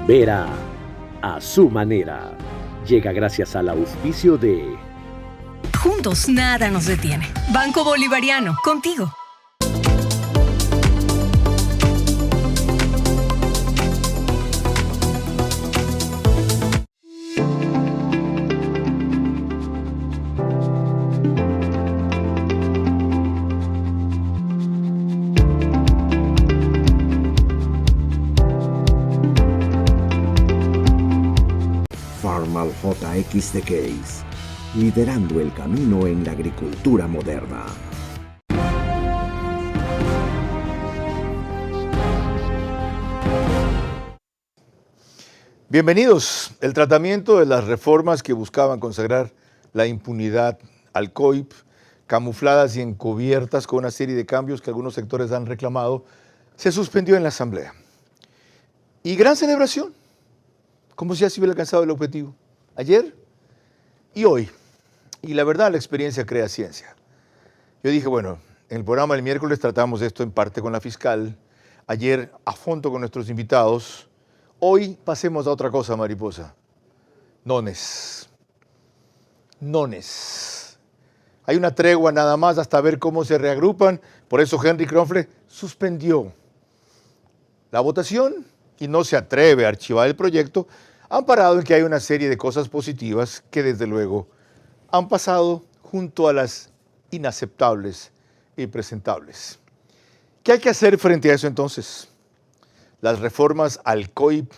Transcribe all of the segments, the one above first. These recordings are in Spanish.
Vera a su manera. Llega gracias al auspicio de... Juntos nada nos detiene. Banco Bolivariano, contigo. Farmal JX The Case, liderando el camino en la agricultura moderna. Bienvenidos. El tratamiento de las reformas que buscaban consagrar la impunidad al COIP, camufladas y encubiertas con una serie de cambios que algunos sectores han reclamado, se suspendió en la Asamblea. Y gran celebración, como si así hubiera alcanzado el objetivo. Ayer y hoy. Y la verdad, la experiencia crea ciencia. Yo dije, bueno, en el programa del miércoles tratamos esto en parte con la fiscal, ayer a fondo con nuestros invitados. Hoy pasemos a otra cosa, mariposa. Nones. Hay una tregua nada más hasta ver cómo se reagrupan. Por eso Henry Kronfle suspendió la votación y no se atreve a archivar el proyecto, amparado en que hay una serie de cosas positivas que desde luego han pasado junto a las inaceptables e impresentables. ¿Qué hay que hacer frente a eso entonces? Las reformas al COIP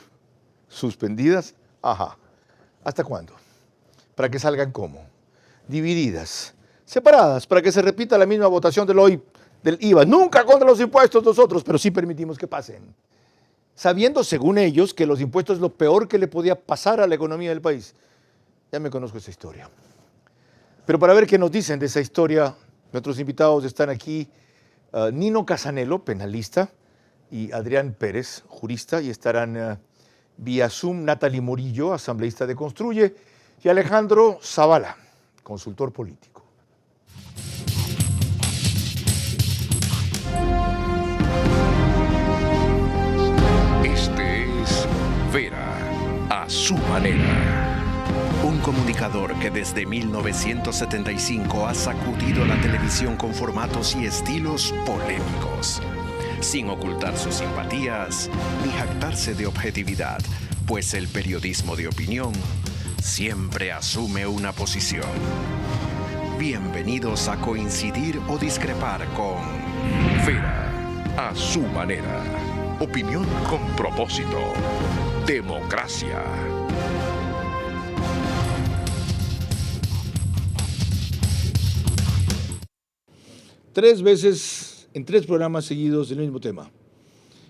suspendidas, ¿hasta cuándo? ¿Para que salgan cómo? Divididas, separadas, para que se repita la misma votación del IVA. Nunca contra los impuestos nosotros, pero sí permitimos que pasen. Sabiendo, según ellos, que los impuestos es lo peor que le podía pasar a la economía del país. Ya me conozco esa historia. Pero para ver qué nos dicen de esa historia, nuestros invitados están aquí, Nino Casanello, penalista, y Adrián Pérez, jurista, y estarán vía Zoom Natalie Morillo, asambleísta de Construye, y Alejandro Zavala, consultor político. Este es Vera a su manera. Un comunicador que desde 1975 ha sacudido la televisión con formatos y estilos polémicos, sin ocultar sus simpatías ni jactarse de objetividad, pues el periodismo de opinión siempre asume una posición. Bienvenidos a coincidir o discrepar con Vera a su manera. Opinión con propósito. Democracia. Tres veces en tres programas seguidos del mismo tema.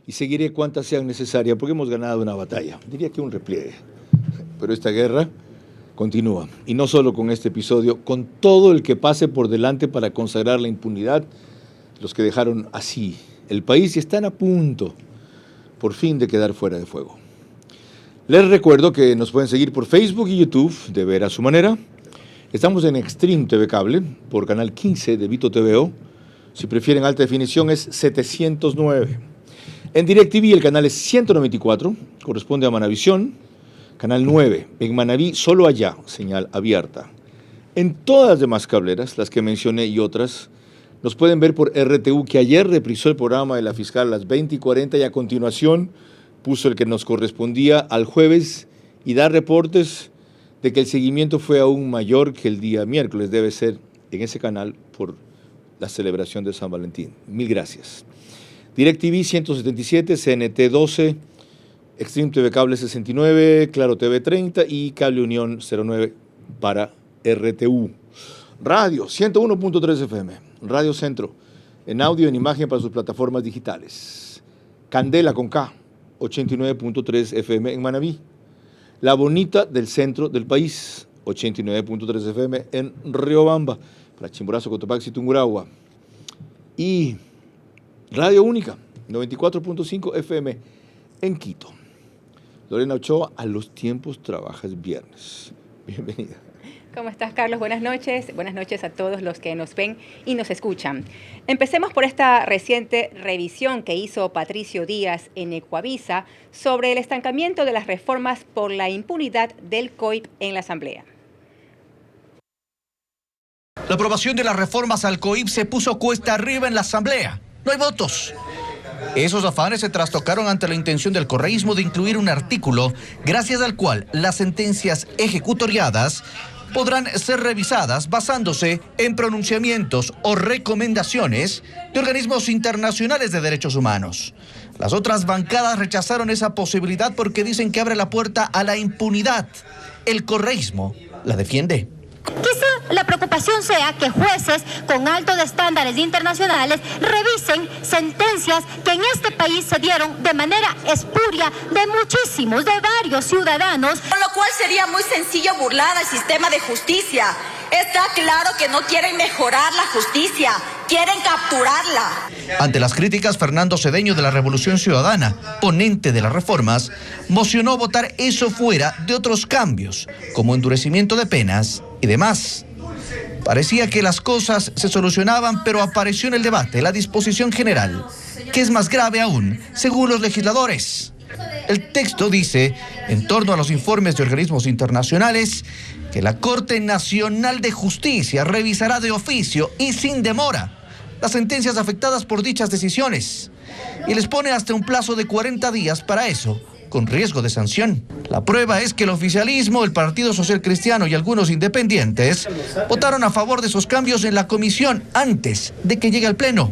Y seguiré cuantas sean necesarias porque hemos ganado una batalla. Diría que un repliegue. Pero esta guerra continúa. Y no solo con este episodio, con todo el que pase por delante para consagrar la impunidad, los que dejaron así el país y están a punto, por fin, de quedar fuera de fuego. Les recuerdo que nos pueden seguir por Facebook y YouTube de Vera a su manera. Estamos en Extreme TV Cable, por canal 15 de Vito TVO. Si prefieren alta definición es 709. En DirecTV el canal es 194, corresponde a Manavisión. Canal 9, en Manaví, solo allá, señal abierta. En todas las demás cableras, las que mencioné y otras, nos pueden ver por RTU, que ayer reprisó el programa de la fiscal a las 20:40 y a continuación puso el que nos correspondía al jueves y da reportes de que el seguimiento fue aún mayor que el día miércoles. Debe ser en ese canal por la celebración de San Valentín. Mil gracias. DirecTV 177, CNT 12, Extreme TV Cable 69, Claro TV 30 y Cable Unión 09 para RTU. Radio 101.3 FM, Radio Centro, en audio y en imagen para sus plataformas digitales. Candela con K, 89.3 FM en Manabí. La Bonita del centro del país, 89.3 FM en Riobamba, para Chimborazo, Cotopaxi y Tungurahua. Y Radio Única, 94.5 FM en Quito. Lorena Ochoa, a los tiempos trabajas viernes. Bienvenida. ¿Cómo estás, Carlos? Buenas noches. Buenas noches a todos los que nos ven y nos escuchan. Empecemos por esta reciente revisión que hizo Patricio Díaz en Ecuavisa sobre el estancamiento de las reformas por la impunidad del COIP en la Asamblea. La aprobación de las reformas al COIP se puso cuesta arriba en la Asamblea. No hay votos. Esos afanes se trastocaron ante la intención del correísmo de incluir un artículo gracias al cual las sentencias ejecutoriadas podrán ser revisadas basándose en pronunciamientos o recomendaciones de organismos internacionales de derechos humanos. Las otras bancadas rechazaron esa posibilidad porque dicen que abre la puerta a la impunidad. El correísmo la defiende. Quizá la preocupación sea que jueces con altos estándares internacionales revisen sentencias que en este país se dieron de manera espuria de varios ciudadanos. Con lo cual sería muy sencillo burlar al sistema de justicia. Está claro que no quieren mejorar la justicia, quieren capturarla. Ante las críticas, Fernando Cedeño de la Revolución Ciudadana, ponente de las reformas, mocionó votar eso fuera de otros cambios, como endurecimiento de penas y demás. Parecía que las cosas se solucionaban, pero apareció en el debate la disposición general, que es más grave aún, según los legisladores. El texto dice, en torno a los informes de organismos internacionales, que la Corte Nacional de Justicia revisará de oficio y sin demora las sentencias afectadas por dichas decisiones y les pone hasta un plazo de 40 días para eso, con riesgo de sanción. La prueba es que el oficialismo, el Partido Social Cristiano y algunos independientes votaron a favor de esos cambios en la comisión antes de que llegue al Pleno.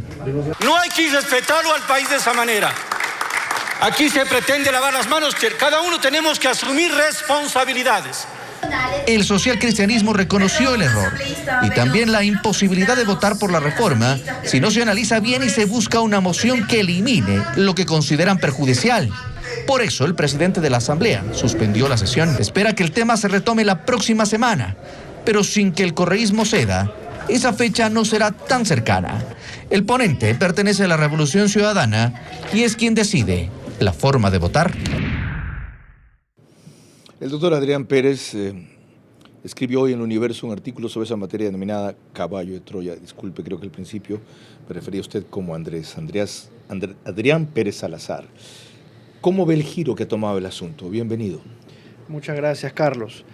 No hay que respetarlo al país de esa manera. Aquí se pretende lavar las manos, que cada uno tenemos que asumir responsabilidades. El socialcristianismo reconoció el error y también la imposibilidad de votar por la reforma si no se analiza bien y se busca una moción que elimine lo que consideran perjudicial. Por eso el presidente de la Asamblea suspendió la sesión. Espera que el tema se retome la próxima semana, pero sin que el correísmo ceda, esa fecha no será tan cercana. El ponente pertenece a la Revolución Ciudadana y es quien decide la forma de votar. El doctor Adrián Pérez escribió hoy en El Universo un artículo sobre esa materia denominada Caballo de Troya. Disculpe, creo que al principio me refería a usted como Adrián Pérez Salazar. ¿Cómo ve el giro que ha tomado el asunto? Bienvenido. Muchas gracias, Carlos.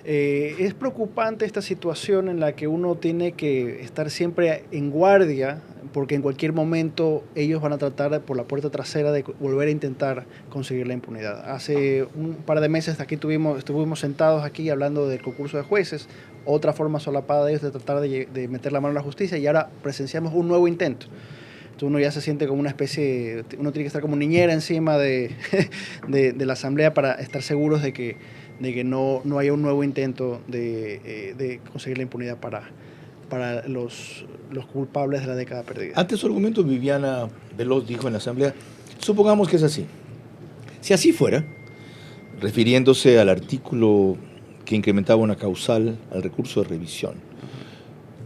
Es preocupante esta situación en la que uno tiene que estar siempre en guardia, porque en cualquier momento ellos van a tratar por la puerta trasera de volver a intentar conseguir la impunidad. Hace un par de meses aquí estuvimos sentados aquí hablando del concurso de jueces, otra forma solapada de ellos de tratar de meter la mano en la justicia, y ahora presenciamos un nuevo intento. Entonces uno ya se siente como una especie, uno tiene que estar como niñera encima de la Asamblea para estar seguros de que no haya un nuevo intento de conseguir la impunidad para los culpables de la década perdida. Ante su argumento, Viviana Veloz dijo en la Asamblea, supongamos que es así. Si así fuera, refiriéndose al artículo que incrementaba una causal al recurso de revisión,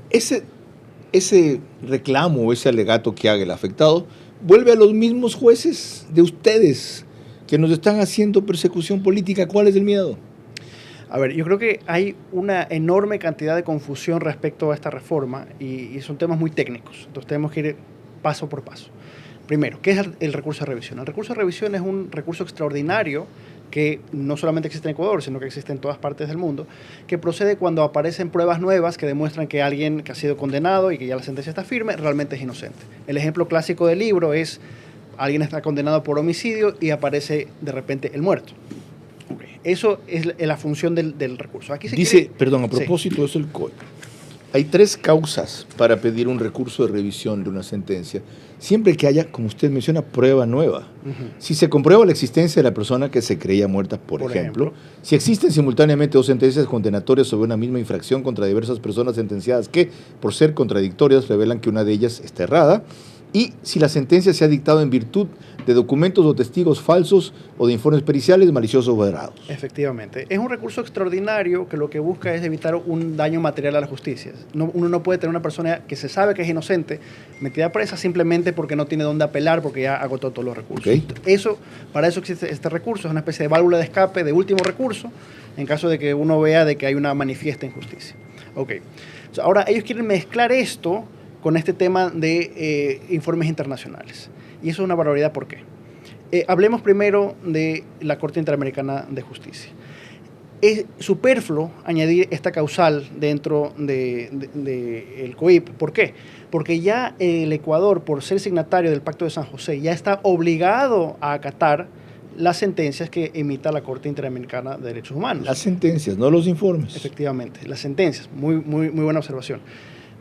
ese reclamo o ese alegato que haga el afectado vuelve a los mismos jueces de ustedes que nos están haciendo persecución política. ¿Cuál es el miedo? A ver, yo creo que hay una enorme cantidad de confusión respecto a esta reforma y son temas muy técnicos. Entonces tenemos que ir paso por paso. Primero, ¿qué es el recurso de revisión? El recurso de revisión es un recurso extraordinario que no solamente existe en Ecuador, sino que existe en todas partes del mundo, que procede cuando aparecen pruebas nuevas que demuestran que alguien que ha sido condenado y que ya la sentencia está firme, realmente es inocente. El ejemplo clásico del libro es: alguien está condenado por homicidio y aparece de repente el muerto. Eso es la función del recurso. Aquí se dice, perdón, a propósito de eso, el COIP. Hay 3 causas para pedir un recurso de revisión de una sentencia, siempre que haya, como usted menciona, prueba nueva. Si se comprueba la existencia de la persona que se creía muerta, por ejemplo, si existen simultáneamente 2 sentencias condenatorias sobre una misma infracción contra diversas personas sentenciadas que, por ser contradictorias, revelan que una de ellas está errada, y si la sentencia se ha dictado en virtud de documentos o testigos falsos o de informes periciales maliciosos o errados. Efectivamente. Es un recurso extraordinario que lo que busca es evitar un daño material a la justicia. Uno no puede tener una persona que se sabe que es inocente metida presa simplemente porque no tiene dónde apelar, porque ya agotó todos los recursos. Okay. Para eso existe este recurso, es una especie de válvula de escape de último recurso en caso de que uno vea de que hay una manifiesta injusticia. Okay. Ahora, ellos quieren mezclar esto con este tema de informes internacionales. Y eso es una barbaridad, ¿por qué? Hablemos primero de la Corte Interamericana de Justicia. Es superfluo añadir esta causal dentro del COIP. ¿Por qué? Porque ya el Ecuador, por ser signatario del Pacto de San José, ya está obligado a acatar las sentencias que emita la Corte Interamericana de Derechos Humanos. Las sentencias, no los informes. Efectivamente, las sentencias. Muy buena observación.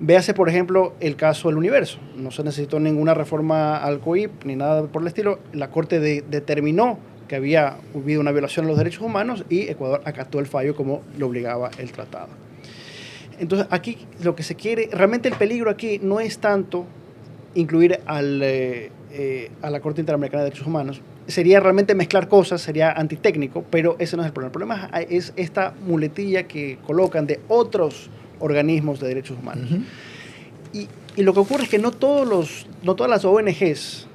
Véase, por ejemplo, el caso del Universo. No se necesitó ninguna reforma al COIP ni nada por el estilo. La Corte determinó que había habido una violación de los derechos humanos y Ecuador acató el fallo como lo obligaba el tratado. Entonces, aquí lo que se quiere, realmente el peligro aquí no es tanto incluir a la Corte Interamericana de Derechos Humanos. Sería realmente mezclar cosas, sería antitécnico, pero ese no es el problema. El problema es esta muletilla que colocan de otros organismos de derechos humanos. Uh-huh. Y lo que ocurre es que no todas las ONGs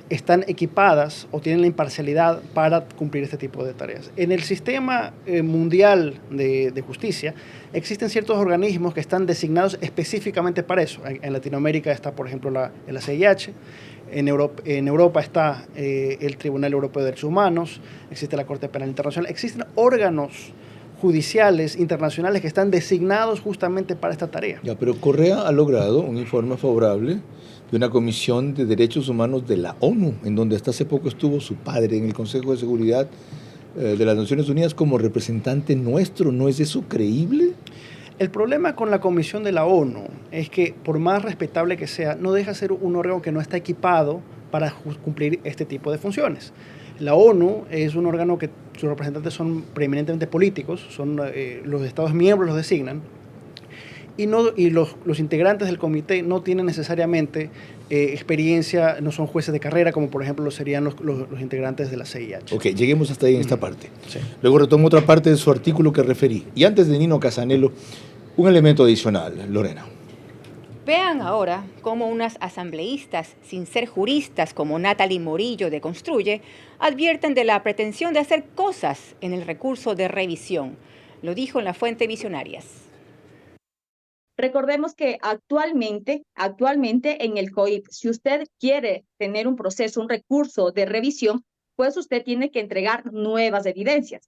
están equipadas o tienen la imparcialidad para cumplir este tipo de tareas. En el sistema mundial de justicia existen ciertos organismos que están designados específicamente para eso. En Latinoamérica está, por ejemplo, el CIH, en Europa está el Tribunal Europeo de Derechos Humanos, existe la Corte Penal Internacional, existen órganos judiciales internacionales que están designados justamente para esta tarea. Ya, pero Correa ha logrado un informe favorable de una comisión de derechos humanos de la ONU, en donde hasta hace poco estuvo su padre en el Consejo de Seguridad de las Naciones Unidas como representante nuestro. ¿No es eso creíble? El problema con la comisión de la ONU es que, por más respetable que sea, no deja de ser un órgano que no está equipado para cumplir este tipo de funciones. La ONU es un órgano que sus representantes son preeminentemente políticos, son los Estados miembros los designan, y los integrantes del comité no tienen necesariamente experiencia, no son jueces de carrera, como por ejemplo lo serían los integrantes de la CIH. Ok, lleguemos hasta ahí en esta parte. Sí. Luego retomo otra parte de su artículo que referí. Y antes de Nino Casanelo, un elemento adicional, Lorena. Vean ahora cómo unas asambleístas, sin ser juristas como Natalie Morillo de Construye, advierten de la pretensión de hacer cosas en el recurso de revisión. Lo dijo en la Fuente Visionarias. Recordemos que actualmente en el COIP, si usted quiere tener un proceso, un recurso de revisión, pues usted tiene que entregar nuevas evidencias.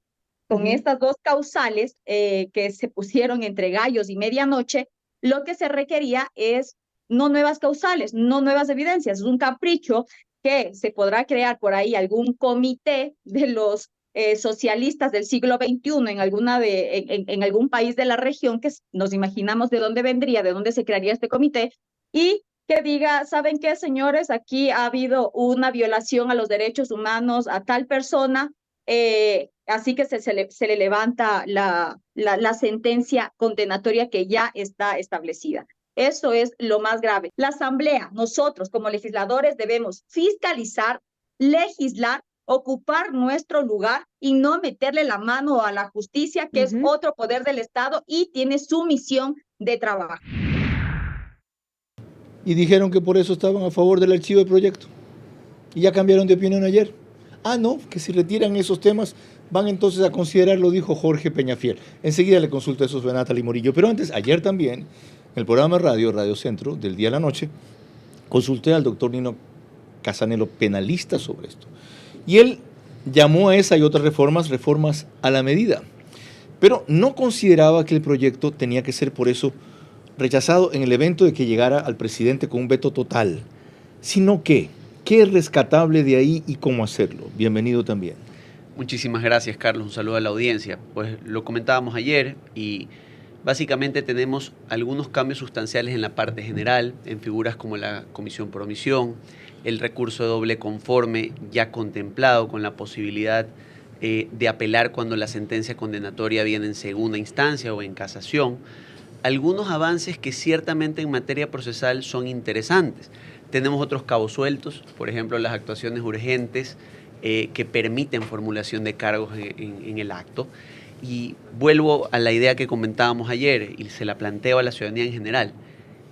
Con estas dos causales que se pusieron entre gallos y medianoche, lo que se requería es no nuevas causales, no nuevas evidencias, es un capricho que se podrá crear por ahí algún comité de los socialistas del siglo XXI en algún país de la región, que nos imaginamos de dónde vendría, de dónde se crearía este comité, y que diga, ¿saben qué, señores? Aquí ha habido una violación a los derechos humanos a tal persona, así que se le levanta la sentencia condenatoria que ya está establecida. Eso es lo más grave. La Asamblea, nosotros como legisladores debemos fiscalizar, legislar, ocupar nuestro lugar y no meterle la mano a la justicia, que es otro poder del Estado y tiene su misión de trabajo. Y dijeron que por eso estaban a favor del archivo del proyecto. Y ya cambiaron de opinión ayer. Ah, no, que si retiran esos temas van entonces a considerarlo, dijo Jorge Peñafiel. Enseguida le consulto eso a Natalie Morillo. Pero antes, ayer también, en el programa Radio Centro, del día a la noche, consulté al doctor Nino Casanelo, penalista, sobre esto. Y él llamó a esa y otras reformas a la medida. Pero no consideraba que el proyecto tenía que ser por eso rechazado en el evento de que llegara al presidente con un veto total, sino que, ¿qué es rescatable de ahí y cómo hacerlo? Bienvenido también. Muchísimas gracias, Carlos. Un saludo a la audiencia. Pues lo comentábamos ayer y básicamente tenemos algunos cambios sustanciales en la parte general, en figuras como la comisión por omisión, el recurso de doble conforme ya contemplado con la posibilidad de apelar cuando la sentencia condenatoria viene en segunda instancia o en casación. algunos avances que ciertamente en materia procesal son interesantes. Tenemos otros cabos sueltos, por ejemplo, las actuaciones urgentes que permiten formulación de cargos en el acto. Y vuelvo a la idea que comentábamos ayer y se la planteo a la ciudadanía en general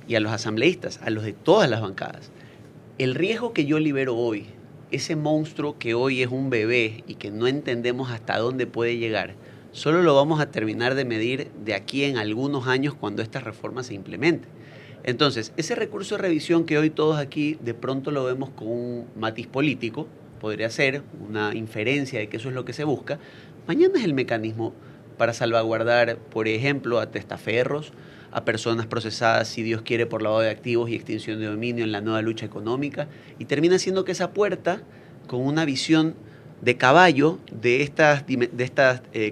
y a los asambleístas, a los de todas las bancadas. El riesgo que yo libero hoy, ese monstruo que hoy es un bebé y que no entendemos hasta dónde puede llegar, solo lo vamos a terminar de medir de aquí en algunos años cuando esta reforma se implemente. Entonces, ese recurso de revisión que hoy todos aquí de pronto lo vemos con un matiz político, podría ser una inferencia de que eso es lo que se busca, mañana es el mecanismo para salvaguardar, por ejemplo, a testaferros, a personas procesadas, si Dios quiere, por lavado de activos y extinción de dominio en la nueva lucha económica, y termina siendo que esa puerta, con una visión de caballo de estas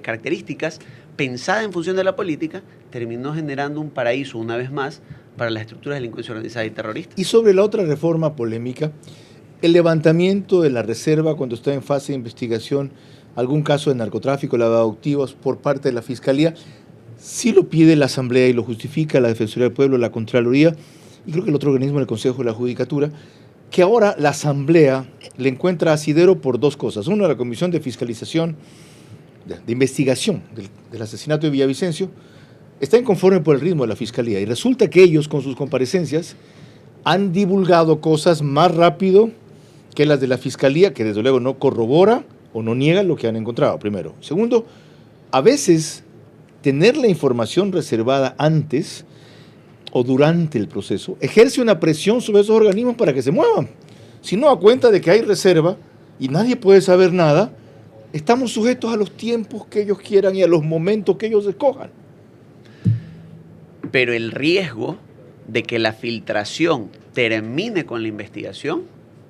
características, pensada en función de la política, terminó generando un paraíso, una vez más, para las estructuras de delincuencia organizada y terrorista. Y sobre la otra reforma polémica, el levantamiento de la reserva cuando está en fase de investigación algún caso de narcotráfico, lavado de activos por parte de la Fiscalía, sí lo pide la Asamblea y lo justifica la Defensoría del Pueblo, la Contraloría, y creo que el otro organismo, el Consejo de la Judicatura, que ahora la Asamblea le encuentra asidero por dos cosas. Uno, la Comisión de Fiscalización, de Investigación del asesinato de Villavicencio, está inconforme por el ritmo de la Fiscalía, y resulta que ellos, con sus comparecencias, han divulgado cosas más rápido que las de la Fiscalía, que desde luego no corrobora o no niega lo que han encontrado, primero. Segundo, a veces tener la información reservada antes o durante el proceso ejerce una presión sobre esos organismos para que se muevan. Si no, a cuenta de que hay reserva y nadie puede saber nada, estamos sujetos a los tiempos que ellos quieran y a los momentos que ellos escojan. Pero el riesgo de que la filtración termine con la investigación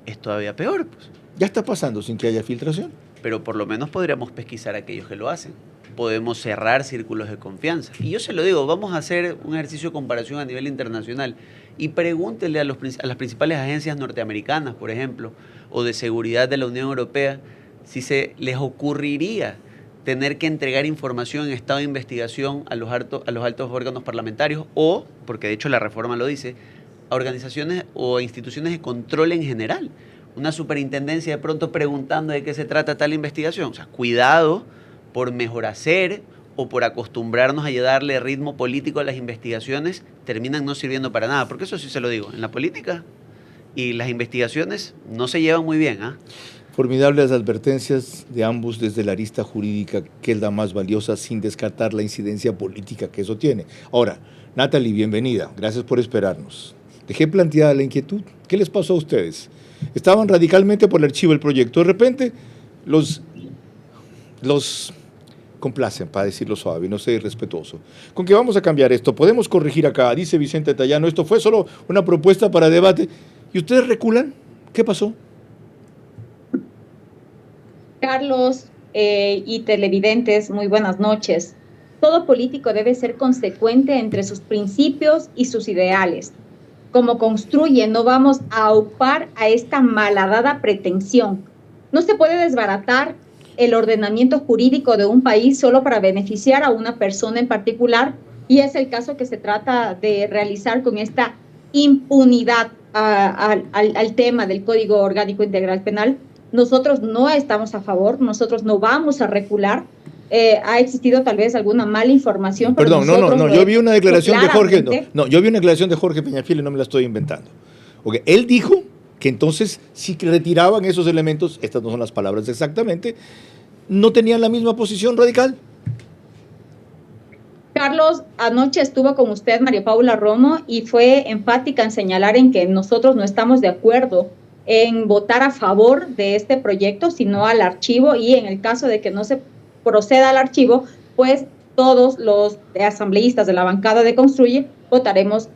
es todavía peor, pues. Ya está pasando sin que haya filtración. Pero por lo menos podríamos pesquisar a aquellos que lo hacen. Podemos cerrar círculos de confianza. Y yo se lo digo, vamos a hacer un ejercicio de comparación a nivel internacional y pregúntenle a las principales agencias norteamericanas, por ejemplo, o de seguridad de la Unión Europea, si se les ocurriría tener que entregar información en estado de investigación a los altos órganos parlamentarios o, porque de hecho la reforma lo dice, a organizaciones o instituciones de control en general. Una superintendencia de pronto preguntando de qué se trata tal investigación. O sea, cuidado por mejor hacer o por acostumbrarnos a darle ritmo político a las investigaciones, terminan no sirviendo para nada. Porque eso sí se lo digo, en la política y las investigaciones no se llevan muy bien, ¿ah? Formidables advertencias de ambos desde la arista jurídica, que es la más valiosa, sin descartar la incidencia política que eso tiene. Ahora, Natalie, bienvenida. Gracias por esperarnos. Dejé planteada la inquietud. ¿Qué les pasó a ustedes? Estaban radicalmente por el archivo del proyecto. De repente, los complacen, para decirlo suave, no ser irrespetuoso. Con que vamos a cambiar esto, podemos corregir acá, dice Vicente Tallano, esto fue solo una propuesta para debate. ¿Y ustedes reculan? ¿Qué pasó? Carlos y televidentes, muy buenas noches. Todo político debe ser consecuente entre sus principios y sus ideales. Como construye, no vamos a aupar a esta malhadada pretensión. No se puede desbaratar el ordenamiento jurídico de un país solo para beneficiar a una persona en particular, y es el caso que se trata de realizar con esta impunidad al tema del Código Orgánico Integral Penal. Nosotros no estamos a favor, nosotros no vamos a recular. Ha existido tal vez alguna mala información. Perdón, no, yo vi una declaración de Jorge, yo vi una declaración de Jorge Peñafiel y no me la estoy inventando. Okay. Él dijo que entonces, si retiraban esos elementos, estas no son las palabras exactamente, no tenían la misma posición radical. Carlos, anoche estuvo con usted María Paula Romo y fue enfática en señalar en que nosotros no estamos de acuerdo en votar a favor de este proyecto, sino al archivo, y en el caso de que no se proceda al archivo, pues todos los asambleístas de la bancada de Construye votaremos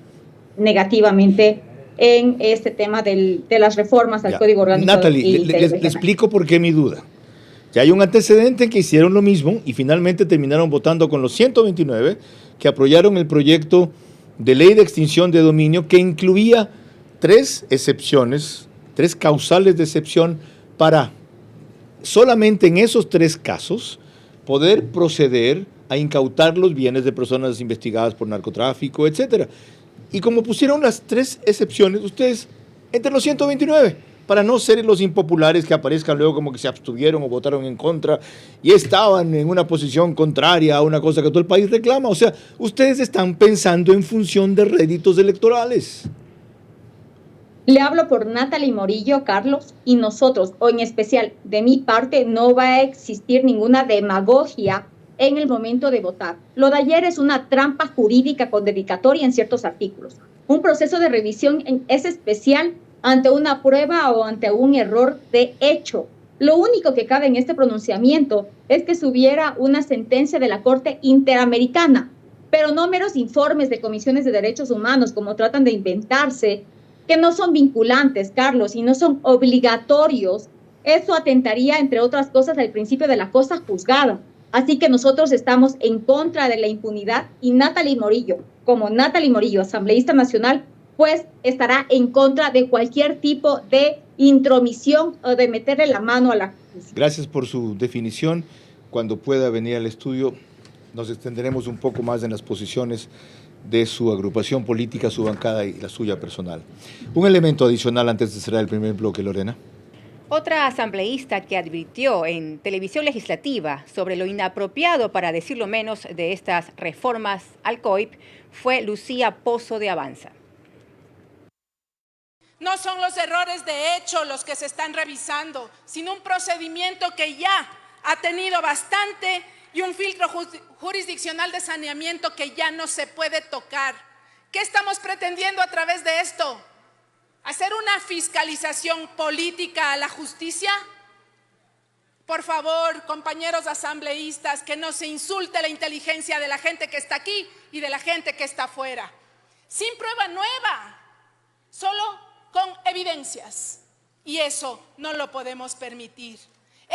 negativamente en este tema de las reformas al Código Orgánico. Natalie, le explico por qué mi duda. Ya hay un antecedente en que hicieron lo mismo y finalmente terminaron votando con los 129 que apoyaron el proyecto de ley de extinción de dominio que incluía 3 excepciones, 3 causales de excepción para solamente en esos 3 casos poder proceder a incautar los bienes de personas investigadas por narcotráfico, etc. Y como pusieron las 3 excepciones, ustedes, entre los 129, para no ser los impopulares que aparezcan luego como que se abstuvieron o votaron en contra y estaban en una posición contraria a una cosa que todo el país reclama. O sea, ustedes están pensando en función de réditos electorales. Le hablo por Natalie Morillo, Carlos, y nosotros, o en especial de mi parte, no va a existir ninguna demagogia en el momento de votar. Lo de ayer es una trampa jurídica con dedicatoria en ciertos artículos. Un proceso de revisión es especial ante una prueba o ante un error de hecho. Lo único que cabe en este pronunciamiento es que se hubiera una sentencia de la Corte Interamericana, pero no meros informes de comisiones de derechos humanos como tratan de inventarse, que no son vinculantes, Carlos, y no son obligatorios. Eso atentaría, entre otras cosas, al principio de la cosa juzgada. Así que nosotros estamos en contra de la impunidad y Natalie Morillo, como Natalie Morillo, asambleísta nacional, pues estará en contra de cualquier tipo de intromisión o de meterle la mano a la justicia. Gracias por su definición. Cuando pueda venir al estudio, nos extenderemos un poco más en las posiciones de su agrupación política, su bancada y la suya personal. Un elemento adicional antes de cerrar el primer bloque, Lorena. Otra asambleísta que advirtió en televisión legislativa sobre lo inapropiado, para decirlo menos, de estas reformas al COIP fue Lucía Pozo de Avanza. No son los errores de hecho los que se están revisando, sino un procedimiento que ya ha tenido bastante y un filtro jurisdiccional de saneamiento que ya no se puede tocar. ¿Qué estamos pretendiendo a través de esto? ¿Hacer una fiscalización política a la justicia? Por favor, compañeros asambleístas, que no se insulte la inteligencia de la gente que está aquí y de la gente que está afuera. Sin prueba nueva, solo con evidencias. Y eso no lo podemos permitir.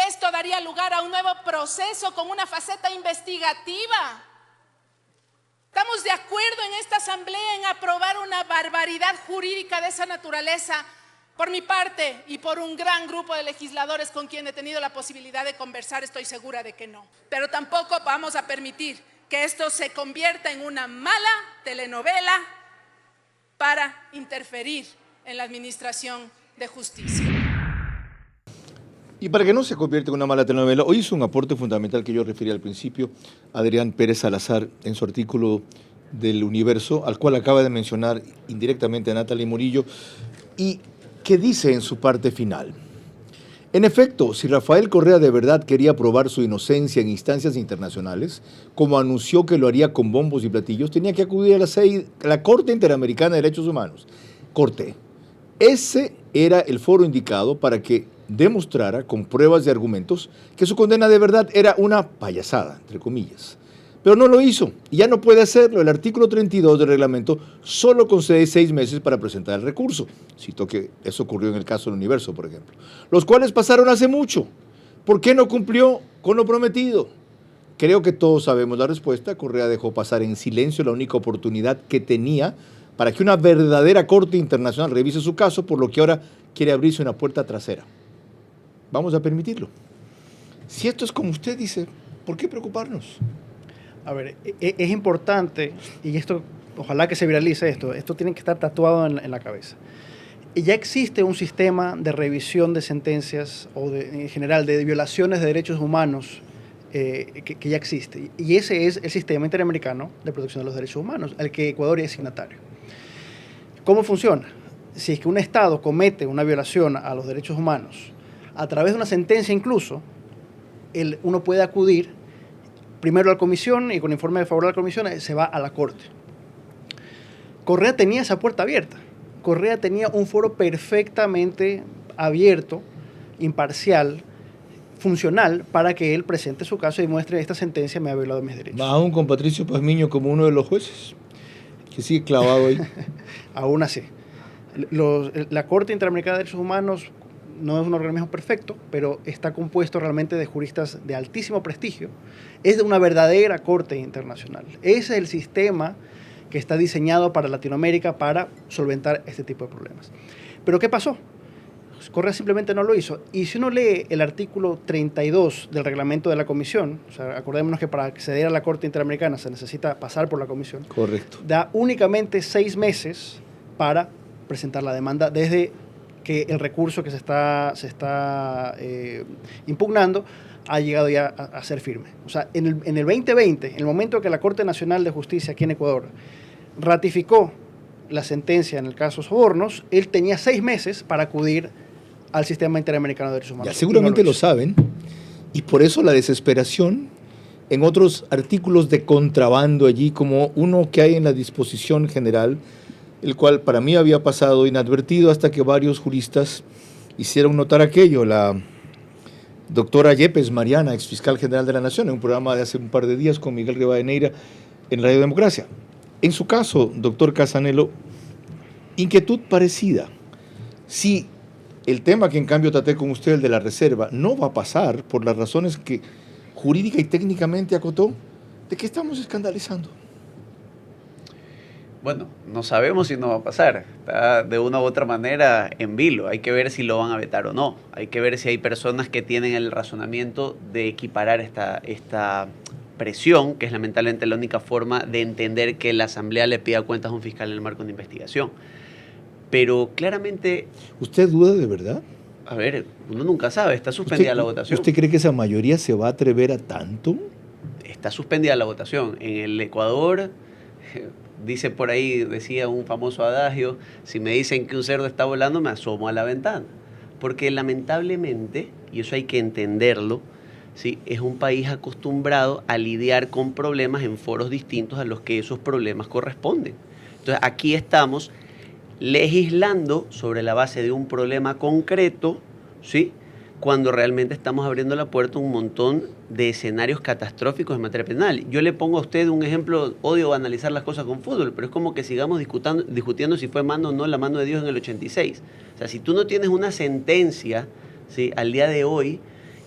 Esto daría lugar a un nuevo proceso con una faceta investigativa. Estamos de acuerdo en esta asamblea en aprobar una barbaridad jurídica de esa naturaleza. Por mi parte y por un gran grupo de legisladores con quien he tenido la posibilidad de conversar, estoy segura de que no. Pero tampoco vamos a permitir que esto se convierta en una mala telenovela para interferir en la administración de justicia. Y para que no se convierta en una mala telenovela, hoy hizo un aporte fundamental que yo referí al principio, Adrián Pérez Salazar, en su artículo del Universo, al cual acaba de mencionar indirectamente a Natalie Morillo, y que dice en su parte final: en efecto, si Rafael Correa de verdad quería probar su inocencia en instancias internacionales, como anunció que lo haría con bombos y platillos, tenía que acudir a la Corte Interamericana de Derechos Humanos. Corte. Ese era el foro indicado para que demostrara con pruebas y argumentos que su condena de verdad era una payasada, entre comillas. Pero no lo hizo y ya no puede hacerlo. El artículo 32 del reglamento solo concede 6 meses para presentar el recurso. Cito que eso ocurrió en el caso del Universo, por ejemplo. Los cuales pasaron hace mucho. ¿Por qué no cumplió con lo prometido? Creo que todos sabemos la respuesta. Correa dejó pasar en silencio la única oportunidad que tenía para que una verdadera corte internacional revise su caso, por lo que ahora quiere abrirse una puerta trasera. Vamos a permitirlo. Si esto es como usted dice, ¿por qué preocuparnos? A ver, es importante, y esto, ojalá que se viralice esto tiene que estar tatuado en la cabeza. Y ya existe un sistema de revisión de sentencias, o en general de violaciones de derechos humanos, que ya existe. Y ese es el Sistema Interamericano de Protección de los Derechos Humanos, al que Ecuador es signatario. ¿Cómo funciona? Si es que un Estado comete una violación a los derechos humanos, a través de una sentencia incluso, uno puede acudir primero a la comisión y con informe de favor a la comisión se va a la corte. Correa tenía esa puerta abierta. Correa tenía un foro perfectamente abierto, imparcial, funcional, para que él presente su caso y muestre: esta sentencia me ha violado mis derechos. Aún con Patricio Pazmiño como uno de los jueces, que sigue clavado ahí. Aún así. La Corte Interamericana de Derechos Humanos no es un organismo perfecto, pero está compuesto realmente de juristas de altísimo prestigio. Es de una verdadera corte internacional. Ese es el sistema que está diseñado para Latinoamérica para solventar este tipo de problemas. Pero ¿qué pasó? Correa simplemente no lo hizo. Y si uno lee el artículo 32 del reglamento de la comisión, o sea, acordémonos que para acceder a la Corte Interamericana se necesita pasar por la comisión. Correcto. Da únicamente 6 meses para presentar la demanda desde que el recurso que se está impugnando ha llegado ya a ser firme. O sea, en el 2020, en el momento que la Corte Nacional de Justicia aquí en Ecuador ratificó la sentencia en el caso Sobornos, él tenía 6 meses para acudir al Sistema Interamericano de Derechos Humanos. Ya seguramente lo saben, y por eso la desesperación en otros artículos de contrabando allí, como uno que hay en la disposición general, el cual para mí había pasado inadvertido hasta que varios juristas hicieron notar aquello. La doctora Yepes Mariana, exfiscal general de la Nación, en un programa de hace un par de días con Miguel Rivadeneira en Radio Democracia. En su caso, doctor Casanelo, inquietud parecida. Si el tema que en cambio traté con usted, el de la reserva, no va a pasar por las razones que jurídica y técnicamente acotó, ¿de qué estamos escandalizando? Bueno, no sabemos si no va a pasar. Está de una u otra manera en vilo. Hay que ver si lo van a vetar o no. Hay que ver si hay personas que tienen el razonamiento de equiparar esta presión, que es lamentablemente la única forma de entender que la Asamblea le pida cuentas a un fiscal en el marco de una investigación. Pero claramente... ¿Usted duda de verdad? A ver, uno nunca sabe. Está suspendida la votación. ¿Usted cree que esa mayoría se va a atrever a tanto? Está suspendida la votación. En el Ecuador... Dice por ahí, decía un famoso adagio, si me dicen que un cerdo está volando, me asomo a la ventana. Porque lamentablemente, y eso hay que entenderlo, ¿sí?, es un país acostumbrado a lidiar con problemas en foros distintos a los que esos problemas corresponden. Entonces aquí estamos legislando sobre la base de un problema concreto, ¿sí?, cuando realmente estamos abriendo la puerta a un montón de escenarios catastróficos en materia penal. Yo le pongo a usted un ejemplo, odio analizar las cosas con fútbol, pero es como que sigamos discutiendo si fue mano o no la mano de Dios en el 86. O sea, si tú no tienes una sentencia, ¿sí?, al día de hoy,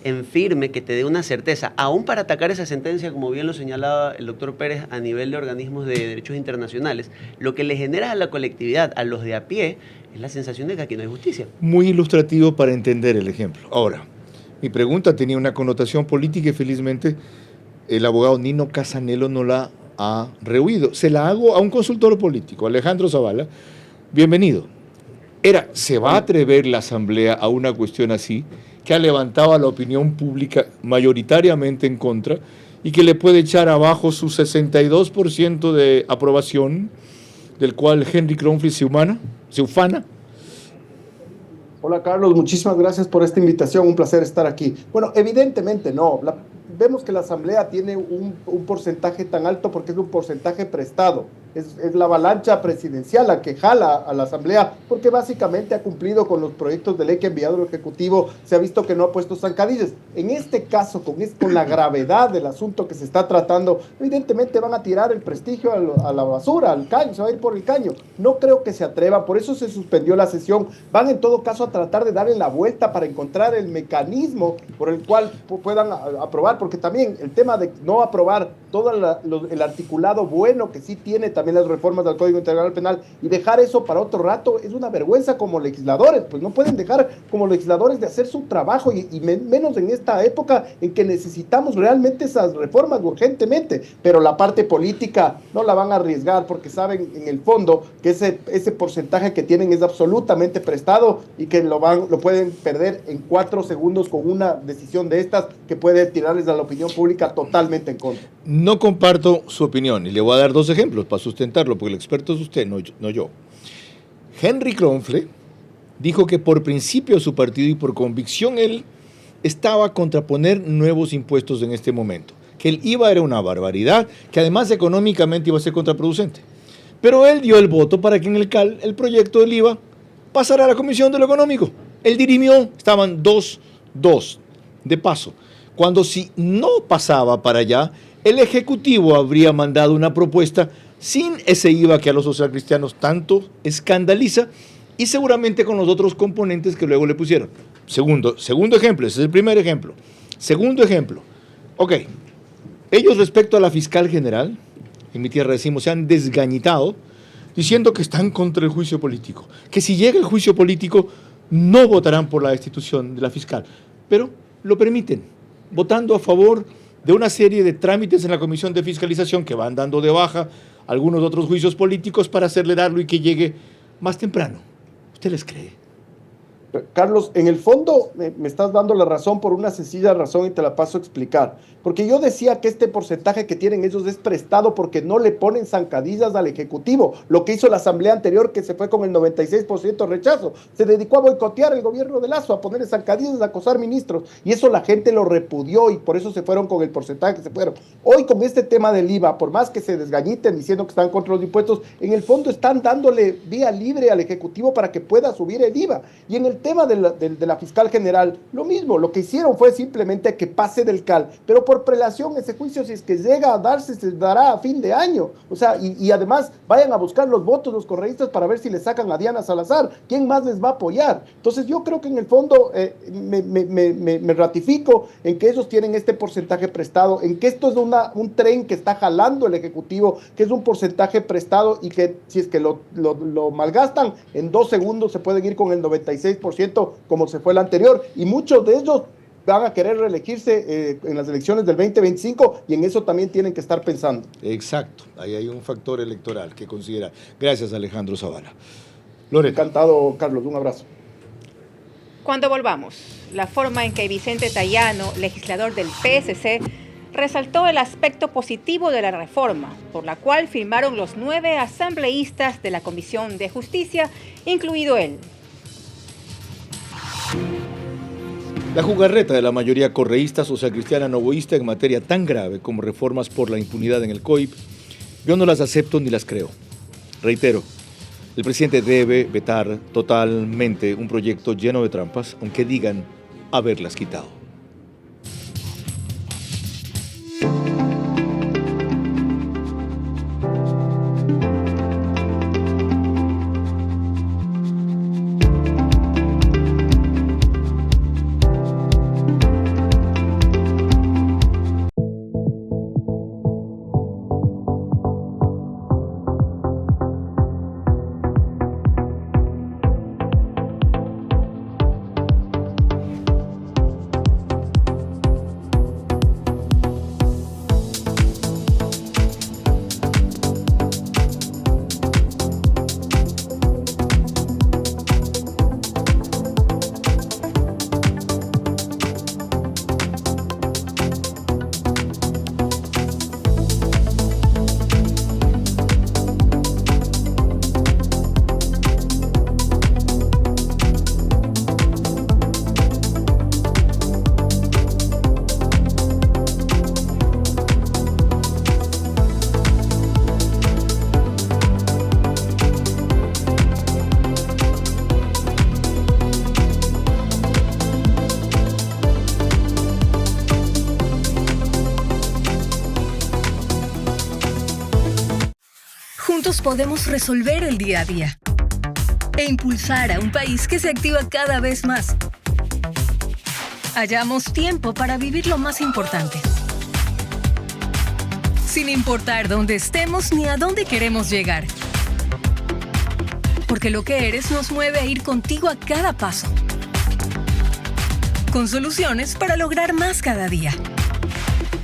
en firme, que te dé una certeza, aún para atacar esa sentencia, como bien lo señalaba el doctor Pérez, a nivel de organismos de derechos internacionales, lo que le genera a la colectividad, a los de a pie, es la sensación de que aquí no hay justicia. Muy ilustrativo para entender el ejemplo. Ahora, mi pregunta tenía una connotación política y felizmente el abogado Nino Casanelo no la ha rehuido. Se la hago a un consultor político, Alejandro Zavala. Bienvenido. ¿Se va a atrever la Asamblea a una cuestión así, que ha levantado a la opinión pública mayoritariamente en contra y que le puede echar abajo su 62% de aprobación, del cual Henry Kronfli se ufana? Hola Carlos, muchísimas gracias por esta invitación, un placer estar aquí. Bueno, evidentemente no, vemos que la Asamblea tiene un porcentaje tan alto porque es un porcentaje prestado, es la avalancha presidencial la que jala a la Asamblea, porque básicamente ha cumplido con los proyectos de ley que ha enviado el Ejecutivo, se ha visto que no ha puesto zancadillas. En este caso, con la gravedad del asunto que se está tratando, evidentemente van a tirar el prestigio a la basura, al caño, se va a ir por el caño. No creo que se atreva, por eso se suspendió la sesión. Van en todo caso a tratar de darle la vuelta para encontrar el mecanismo por el cual puedan aprobar, porque también el tema de no aprobar todo el articulado bueno que sí tiene también las reformas del Código Integral Penal y dejar eso para otro rato es una vergüenza como legisladores. Pues no pueden dejar como legisladores de hacer su trabajo y menos en esta época en que necesitamos realmente esas reformas urgentemente, pero la parte política no la van a arriesgar porque saben en el fondo que ese porcentaje que tienen es absolutamente prestado y que lo pueden perder en 4 segundos con una decisión de estas que puede tirarles a la opinión pública totalmente en contra. No comparto su opinión y le voy a dar 2 ejemplos para sustentarlo, porque el experto es usted, no yo. Henry Kronfle dijo que por principio de su partido y por convicción él estaba contra poner nuevos impuestos en este momento, que el IVA era una barbaridad, que además económicamente iba a ser contraproducente. Pero él dio el voto para que en el proyecto del IVA pasara a la Comisión de lo Económico. Él dirimió, estaban 2-2 de paso. Cuando si no pasaba para allá, el Ejecutivo habría mandado una propuesta sin ese IVA que a los socialcristianos tanto escandaliza y seguramente con los otros componentes que luego le pusieron. Segundo ejemplo, ese es el primer ejemplo. Segundo ejemplo, ellos respecto a la fiscal general, en mi tierra decimos, se han desgañitado diciendo que están contra el juicio político, que si llega el juicio político no votarán por la destitución de la fiscal, pero lo permiten, votando a favor de una serie de trámites en la Comisión de Fiscalización que van dando de baja algunos otros juicios políticos para acelerarlo y que llegue más temprano. ¿Usted les cree? Carlos, en el fondo me estás dando la razón por una sencilla razón y te la paso a explicar. Porque yo decía que este porcentaje que tienen ellos es prestado porque no le ponen zancadillas al Ejecutivo. Lo que hizo la Asamblea anterior, que se fue con el 96% rechazo, se dedicó a boicotear el gobierno de Lazo, a ponerle zancadillas, a acosar ministros. Y eso la gente lo repudió y por eso se fueron con el porcentaje que se fueron. Hoy con este tema del IVA, por más que se desgañiten diciendo que están contra los impuestos, en el fondo están dándole vía libre al Ejecutivo para que pueda subir el IVA. Y en el tema de la fiscal general, lo mismo, lo que hicieron fue simplemente que pase del CAL, pero por prelación ese juicio, si es que llega a darse, se dará a fin de año, o sea, y además vayan a buscar los votos los correístas para ver si le sacan a Diana Salazar, ¿quién más les va a apoyar? Entonces yo creo que en el fondo me ratifico en que ellos tienen este porcentaje prestado, en que esto es un tren que está jalando el Ejecutivo, que es un porcentaje prestado y que si es que lo malgastan, en 2 segundos se pueden ir con el 96% como se fue el anterior, y muchos de ellos van a querer reelegirse en las elecciones del 2025 y en eso también tienen que estar pensando. Exacto, ahí hay un factor electoral que considera. Gracias, Alejandro Zavala. Lorena. Encantado, Carlos, un abrazo. Cuando volvamos, la forma en que Vicente Tayano, legislador del PSC, resaltó el aspecto positivo de la reforma, por la cual firmaron los 9 asambleístas de la Comisión de Justicia, incluido él. La jugarreta de la mayoría correísta, socialcristiana, novoísta en materia tan grave como reformas por la impunidad en el COIP, yo no las acepto ni las creo. Reitero, el presidente debe vetar totalmente un proyecto lleno de trampas, aunque digan haberlas quitado. Juntos podemos resolver el día a día e impulsar a un país que se activa cada vez más. Hallamos tiempo para vivir lo más importante, sin importar dónde estemos ni a dónde queremos llegar. Porque lo que eres nos mueve a ir contigo a cada paso, con soluciones para lograr más cada día.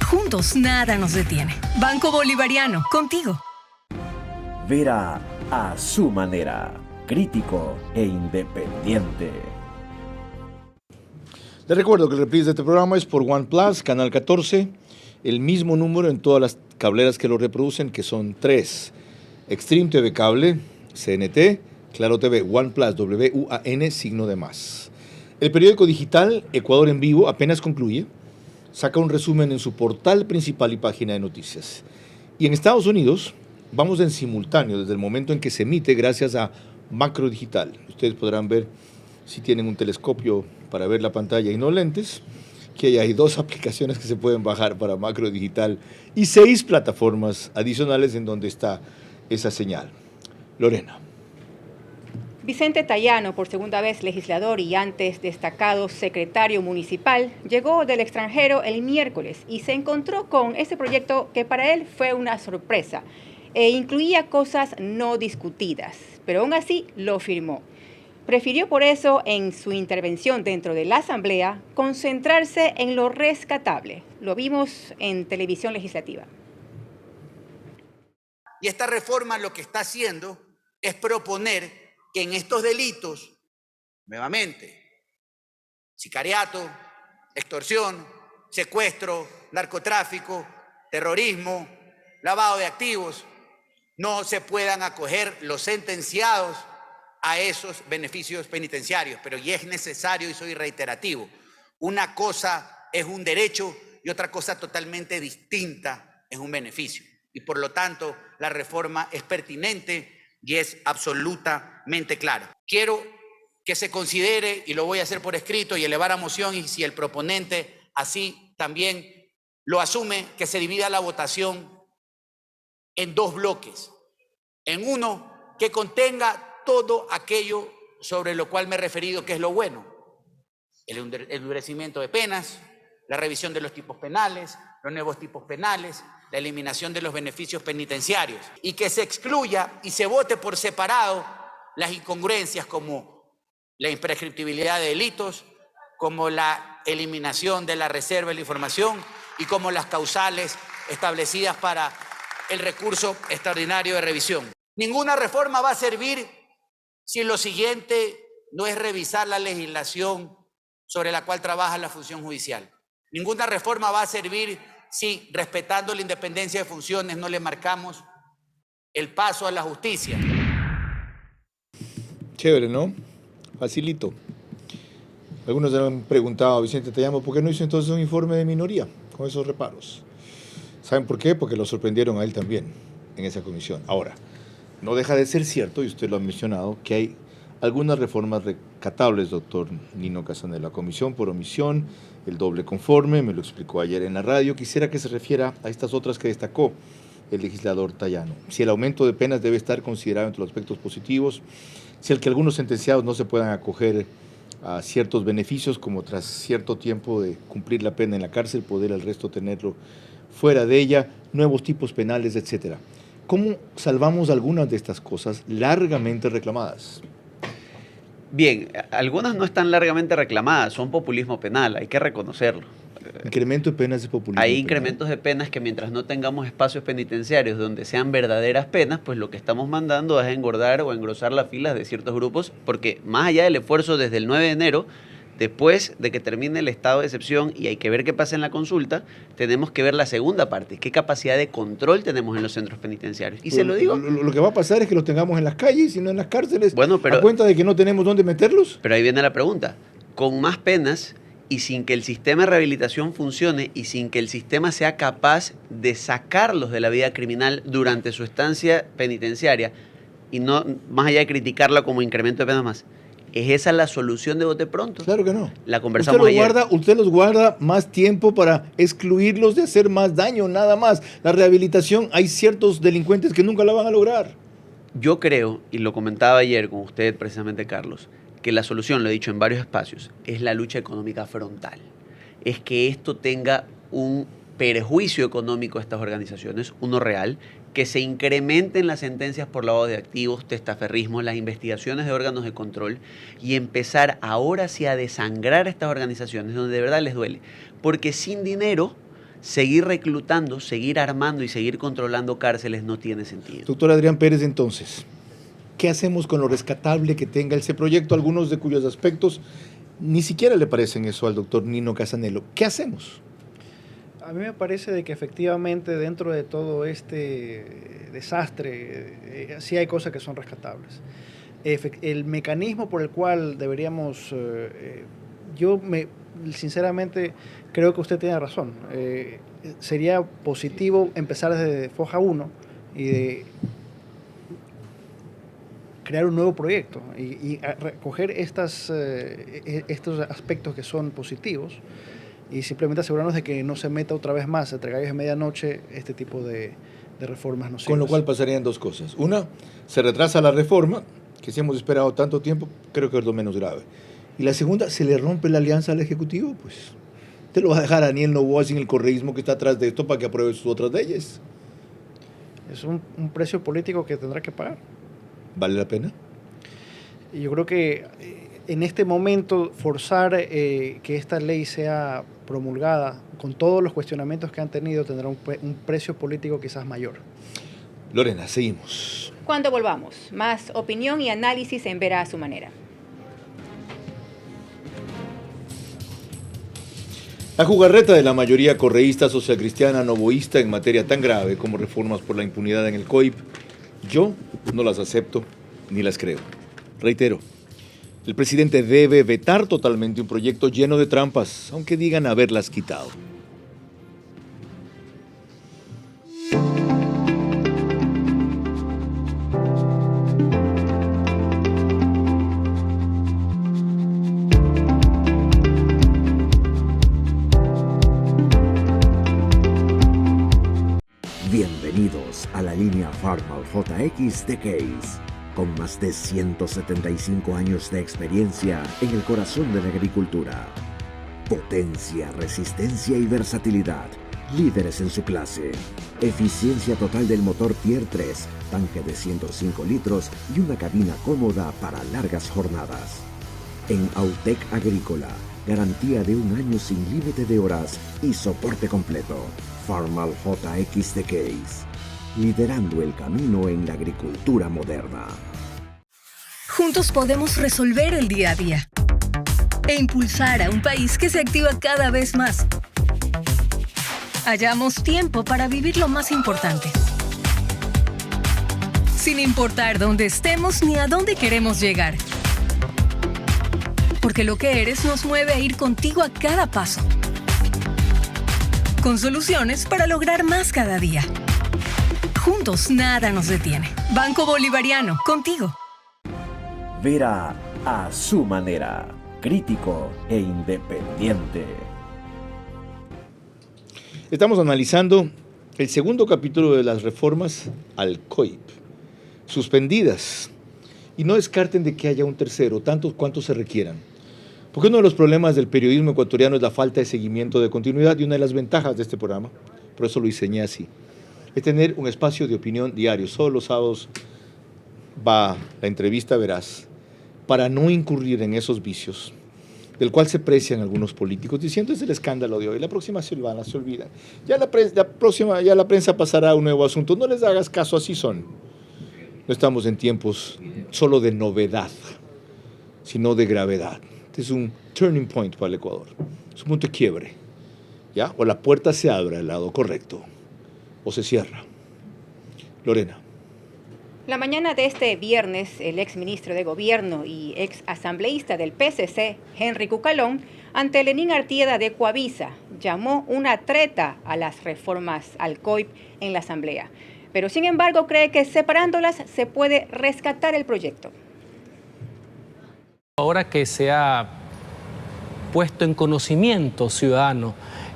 Juntos nada nos detiene. Banco Bolivariano, contigo. Vera a su manera, crítico e independiente. Les recuerdo que el reprise de este programa es por OnePlus, Canal 14, el mismo número en todas las cableras que lo reproducen, que son 3. Extreme TV Cable, CNT, Claro TV, OnePlus, WUAN, signo de más. El periódico digital Ecuador en Vivo apenas concluye, saca un resumen en su portal principal y página de noticias. Y en Estados Unidos vamos en simultáneo desde el momento en que se emite gracias a Macro Digital. Ustedes podrán ver, si tienen un telescopio para ver la pantalla y no lentes, que hay 2 aplicaciones que se pueden bajar para Macro Digital y 6 plataformas adicionales en donde está esa señal. Lorena. Vicente Tayano, por segunda vez legislador y antes destacado secretario municipal, llegó del extranjero el miércoles y se encontró con ese proyecto que para él fue una sorpresa e incluía cosas no discutidas, pero aún así lo firmó. Prefirió por eso, en su intervención dentro de la Asamblea, concentrarse en lo rescatable. Lo vimos en televisión legislativa. Y esta reforma lo que está haciendo es proponer que en estos delitos, nuevamente, sicariato, extorsión, secuestro, narcotráfico, terrorismo, lavado de activos, no se puedan acoger los sentenciados a esos beneficios penitenciarios. Pero y es necesario, y soy reiterativo, una cosa es un derecho y otra cosa totalmente distinta es un beneficio. Y por lo tanto, la reforma es pertinente y es absolutamente clara. Quiero que se considere, y lo voy a hacer por escrito y elevar a moción, y si el proponente así también lo asume, que se divida la votación en 2 bloques. En uno que contenga todo aquello sobre lo cual me he referido, que es lo bueno: el endurecimiento de penas, la revisión de los tipos penales, los nuevos tipos penales, la eliminación de los beneficios penitenciarios, y que se excluya y se vote por separado las incongruencias como la imprescriptibilidad de delitos, como la eliminación de la reserva de la información y como las causales establecidas para el recurso extraordinario de revisión. Ninguna reforma va a servir si lo siguiente no es revisar la legislación sobre la cual trabaja la función judicial. Ninguna reforma va a servir si, respetando la independencia de funciones, no le marcamos el paso a la justicia. Chévere, ¿no? Facilito. Algunos le han preguntado a Vicente Tellamo por qué no hizo entonces un informe de minoría con esos reparos. ¿Saben por qué? Porque lo sorprendieron a él también en esa comisión. Ahora, no deja de ser cierto, y usted lo ha mencionado, que hay algunas reformas recatables, doctor Nino Casanelo. La comisión por omisión, el doble conforme, me lo explicó ayer en la radio. Quisiera que se refiera a estas otras que destacó el legislador Tallano. Si el aumento de penas debe estar considerado entre los aspectos positivos, si el que algunos sentenciados no se puedan acoger a ciertos beneficios, como tras cierto tiempo de cumplir la pena en la cárcel, poder al resto tenerlo fuera de ella, nuevos tipos penales, etcétera. ¿Cómo salvamos algunas de estas cosas largamente reclamadas? Bien, algunas no están largamente reclamadas, son populismo penal, hay que reconocerlo. Incremento de penas de populismo Hay penal. incrementos de penas que mientras no tengamos espacios penitenciarios donde sean verdaderas penas, pues lo que estamos mandando es engordar o engrosar las filas de ciertos grupos, porque más allá del esfuerzo desde el 9 de enero, después de que termine el estado de excepción y hay que ver qué pasa en la consulta, tenemos que ver la segunda parte, qué capacidad de control tenemos en los centros penitenciarios. Y se lo digo. Lo que va a pasar es que los tengamos en las calles y no en las cárceles, bueno, pero, a cuenta de que no tenemos dónde meterlos. Pero ahí viene la pregunta, con más penas y sin que el sistema de rehabilitación funcione y sin que el sistema sea capaz de sacarlos de la vida criminal durante su estancia penitenciaria, y no más allá de criticarla como incremento de penas más, ¿es esa la solución de bote pronto? Claro que no. La conversamos ayer. Usted los guarda más tiempo para excluirlos de hacer más daño, nada más. La rehabilitación, hay ciertos delincuentes que nunca la van a lograr. Yo creo, y lo comentaba ayer con usted precisamente, Carlos, que la solución, lo he dicho en varios espacios, es la lucha económica frontal. Es que esto tenga un perjuicio económico a estas organizaciones, uno real, que se incrementen las sentencias por lavado de activos, testaferrismo, las investigaciones de órganos de control y empezar ahora sí a desangrar a estas organizaciones donde de verdad les duele. Porque sin dinero, seguir reclutando, seguir armando y seguir controlando cárceles no tiene sentido. Doctor Adrián Pérez, entonces, ¿qué hacemos con lo rescatable que tenga ese proyecto? Algunos de cuyos aspectos ni siquiera le parecen eso al doctor Nino Casanelo. ¿Qué hacemos? A mí me parece de que efectivamente dentro de todo este desastre sí hay cosas que son rescatables. El mecanismo por el cual deberíamos, sinceramente creo que usted tiene razón. Sería positivo empezar desde Foja 1 y de crear un nuevo proyecto y recoger estos aspectos que son positivos y simplemente asegurarnos de que no se meta otra vez más entre gallos de medianoche este tipo de reformas nocivas. Con lo cual pasarían dos cosas. Una, se retrasa la reforma, que si hemos esperado tanto tiempo, creo que es lo menos grave. Y la segunda, se le rompe la alianza al Ejecutivo, pues usted lo va a dejar a Daniel Noboa sin el correísmo que está atrás de esto para que apruebe sus otras leyes. Es un precio político que tendrá que pagar. ¿Vale la pena? Yo creo que en este momento forzar que esta ley sea promulgada con todos los cuestionamientos que han tenido tendrá un precio político quizás mayor. Lorena, seguimos. Cuando volvamos, más opinión y análisis en Vera a su manera. La jugarreta de la mayoría correísta, socialcristiana, novoísta en materia tan grave como reformas por la impunidad en el COIP, yo no las acepto ni las creo. Reitero, el presidente debe vetar totalmente un proyecto lleno de trampas, aunque digan haberlas quitado. Bienvenidos a la línea Farmal JX de Case, con más de 175 años de experiencia en el corazón de la agricultura. Potencia, resistencia y versatilidad, líderes en su clase. Eficiencia total del motor Tier 3, tanque de 105 litros y una cabina cómoda para largas jornadas. En Autec Agrícola, garantía de 1 año sin límite de horas y soporte completo. Farmal JX de Case, liderando el camino en la agricultura moderna. Juntos podemos resolver el día a día e impulsar a un país que se activa cada vez más. Hallamos tiempo para vivir lo más importante, sin importar dónde estemos ni a dónde queremos llegar. Porque lo que eres nos mueve a ir contigo a cada paso, con soluciones para lograr más cada día. Juntos nada nos detiene. Banco Bolivariano, contigo. Vera a su manera, crítico e independiente. Estamos analizando el segundo capítulo de las reformas al COIP, suspendidas. Y no descarten de que haya un tercero, tantos cuantos se requieran. Porque uno de los problemas del periodismo ecuatoriano es la falta de seguimiento de continuidad, y una de las ventajas de este programa, por eso lo diseñé así, es tener un espacio de opinión diario. Solo los sábados va la entrevista Veraz, para no incurrir en esos vicios, del cual se precian algunos políticos, diciendo es el escándalo de hoy, la próxima se olvidan. Ya la prensa pasará a un nuevo asunto. No les hagas caso, así son. No estamos en tiempos solo de novedad, sino de gravedad. Este es un turning point para el Ecuador, es un punto de quiebre, ¿ya? O la puerta se abre al lado correcto, o se cierra. Lorena. La mañana de este viernes, el exministro de Gobierno y ex asambleísta del PCC, Henry Cucalón, ante Lenín Artieda de Ecuavisa, llamó una treta a las reformas al COIP en la Asamblea. Pero sin embargo cree que separándolas se puede rescatar el proyecto. Ahora que se ha puesto en conocimiento ciudadano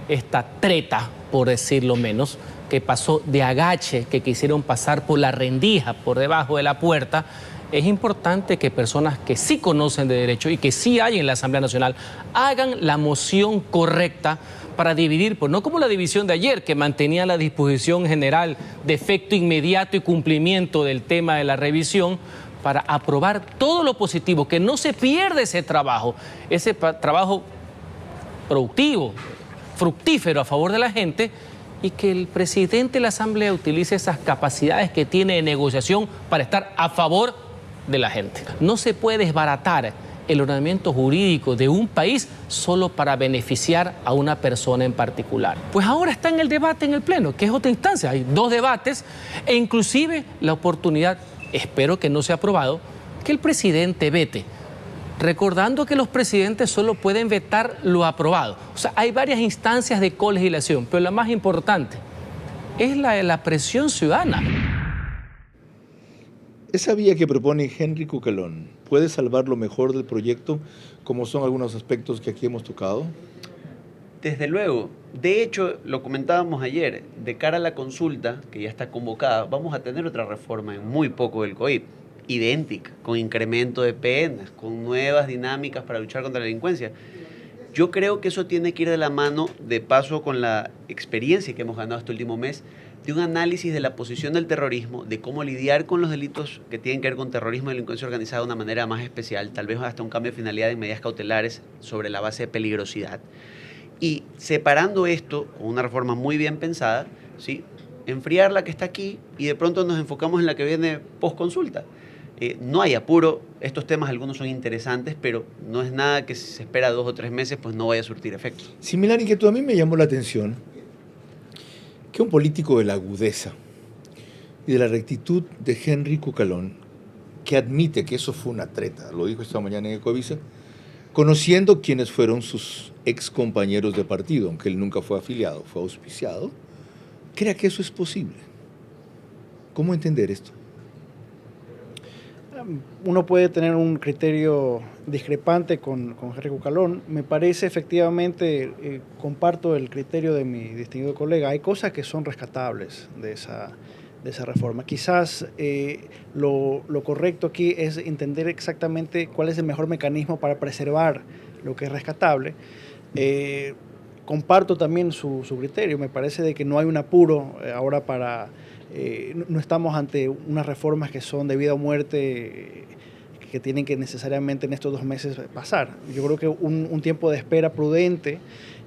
esta treta, por decirlo menos, que pasó de agache, que quisieron pasar por la rendija, por debajo de la puerta, es importante que personas que sí conocen de derecho y que sí hay en la Asamblea Nacional hagan la moción correcta para dividir, pues no como la división de ayer, que mantenía la disposición general de efecto inmediato y cumplimiento del tema de la revisión, para aprobar todo lo positivo, que no se pierda ese trabajo productivo, fructífero a favor de la gente, y que el presidente de la Asamblea utilice esas capacidades que tiene de negociación para estar a favor de la gente. No se puede desbaratar el ordenamiento jurídico de un país solo para beneficiar a una persona en particular. Pues ahora está en el debate en el Pleno, que es otra instancia. Hay 2 debates e inclusive la oportunidad, espero que no sea aprobado, que el presidente vete, recordando que los presidentes solo pueden vetar lo aprobado. O sea, hay varias instancias de colegislación, pero la más importante es la de la presión ciudadana. Esa vía que propone Henry Cucalón puede salvar lo mejor del proyecto, como son algunos aspectos que aquí hemos tocado. Desde luego. De hecho, lo comentábamos ayer, de cara a la consulta, que ya está convocada, vamos a tener otra reforma en muy poco del COIP, idéntica, con incremento de penas, con nuevas dinámicas para luchar contra la delincuencia. Yo creo que eso tiene que ir de la mano, de paso con la experiencia que hemos ganado este último mes, de un análisis de la posición del terrorismo, de cómo lidiar con los delitos que tienen que ver con terrorismo y delincuencia organizada de una manera más especial, tal vez hasta un cambio de finalidad en medidas cautelares sobre la base de peligrosidad. Y separando esto con una reforma muy bien pensada, ¿sí?, enfriar la que está aquí y de pronto nos enfocamos en la que viene post-consulta. No hay apuro, estos temas algunos son interesantes, pero no es nada que si se espera 2 o 3 meses pues no vaya a surtir efecto. Similar inquietud, a mí me llamó la atención que un político de la agudeza y de la rectitud de Henry Cucalón, que admite que eso fue una treta, lo dijo esta mañana en Ecuavisa, conociendo quiénes fueron sus ex compañeros de partido, aunque él nunca fue afiliado, fue auspiciado, crea que eso es posible. ¿Cómo entender esto? Uno puede tener un criterio discrepante con Henry Cucalón. Me parece efectivamente, comparto el criterio de mi distinguido colega, hay cosas que son rescatables de esa reforma. Quizás lo correcto aquí es entender exactamente cuál es el mejor mecanismo para preservar lo que es rescatable. Comparto también su criterio, me parece de que no hay un apuro ahora para... no estamos ante unas reformas que son de vida o muerte que tienen que necesariamente en estos 2 meses pasar. Yo creo que un tiempo de espera prudente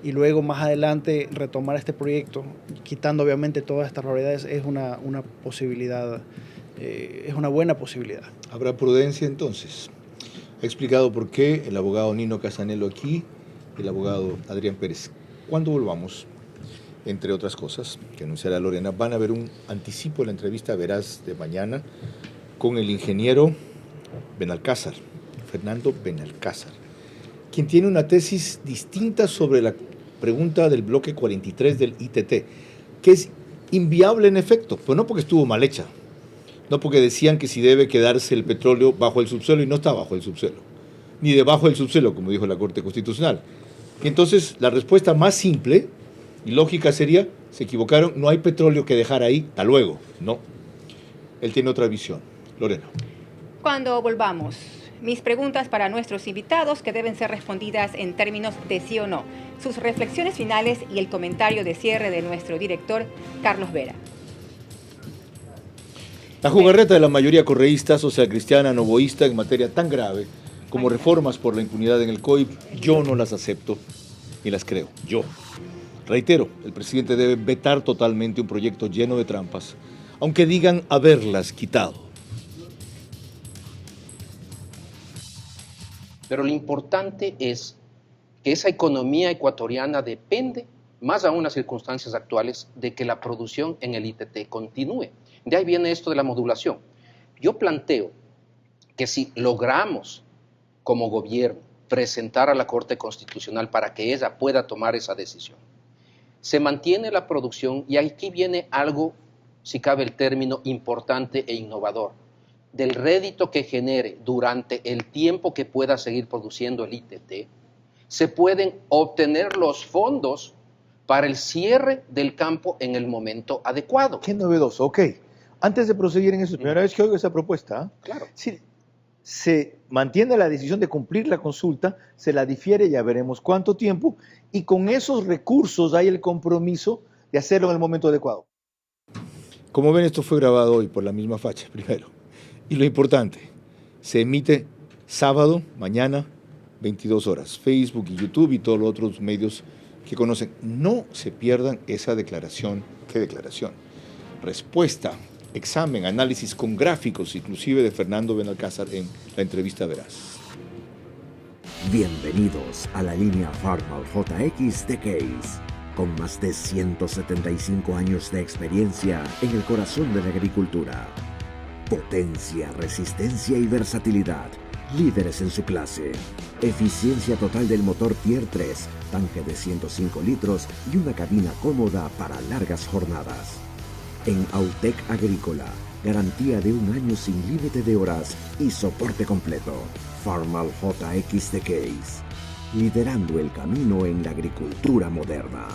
y luego más adelante retomar este proyecto, quitando obviamente todas estas realidades, es una posibilidad, es una buena posibilidad. ¿Habrá prudencia entonces? Ha explicado por qué el abogado Nino Casanello aquí, el abogado Adrián Pérez. Cuando volvamos, entre otras cosas que anunciará Lorena, van a ver un anticipo de la entrevista Veraz de mañana con el ingeniero Benalcázar, Fernando Benalcázar, quien tiene una tesis distinta sobre la pregunta del bloque 43 del ITT, que es inviable en efecto, pero no porque estuvo mal hecha, no porque decían que si debe quedarse el petróleo bajo el subsuelo y no está bajo el subsuelo, ni debajo del subsuelo, como dijo la Corte Constitucional. Y entonces la respuesta más simple y lógica sería, se equivocaron, no hay petróleo que dejar ahí, hasta luego. No, él tiene otra visión. Lorena. Cuando volvamos, mis preguntas para nuestros invitados que deben ser respondidas en términos de sí o no, sus reflexiones finales y el comentario de cierre de nuestro director, Carlos Vera. La jugarreta de la mayoría correísta, socialcristiana, novoísta en materia tan grave como reformas por la impunidad en el COIP, yo no las acepto ni las creo, yo. Reitero, el presidente debe vetar totalmente un proyecto lleno de trampas, aunque digan haberlas quitado. Pero lo importante es que esa economía ecuatoriana depende, más aún en las circunstancias actuales, de que la producción en el ITT continúe. De ahí viene esto de la modulación. Yo planteo que si logramos como gobierno presentar a la Corte Constitucional para que ella pueda tomar esa decisión, se mantiene la producción y aquí viene algo, si cabe el término, importante e innovador, del rédito que genere durante el tiempo que pueda seguir produciendo el ITT, se pueden obtener los fondos para el cierre del campo en el momento adecuado. Qué novedoso, ok. Antes de proseguir en eso, primera vez que oigo esa propuesta. Claro. Sí, se mantiene la decisión de cumplir la consulta, se la difiere, ya veremos cuánto tiempo, y con esos recursos hay el compromiso de hacerlo en el momento adecuado. Como ven, esto fue grabado hoy por la misma facha, primero. Y lo importante, se emite sábado, mañana, 22 horas. Facebook y YouTube y todos los otros medios que conocen. No se pierdan esa declaración. ¿Qué declaración? Respuesta, examen, análisis con gráficos, inclusive de Fernando Benalcázar en la entrevista Veraz. Bienvenidos a la línea Farmal JX de Case, con más de 175 años de experiencia en el corazón de la agricultura. Potencia, resistencia y versatilidad, líderes en su clase. Eficiencia total del motor Tier 3, tanque de 105 litros y una cabina cómoda para largas jornadas. En Autec Agrícola, garantía de 1 año sin límite de horas y soporte completo. Farmal JX de Case, liderando el camino en la agricultura moderna.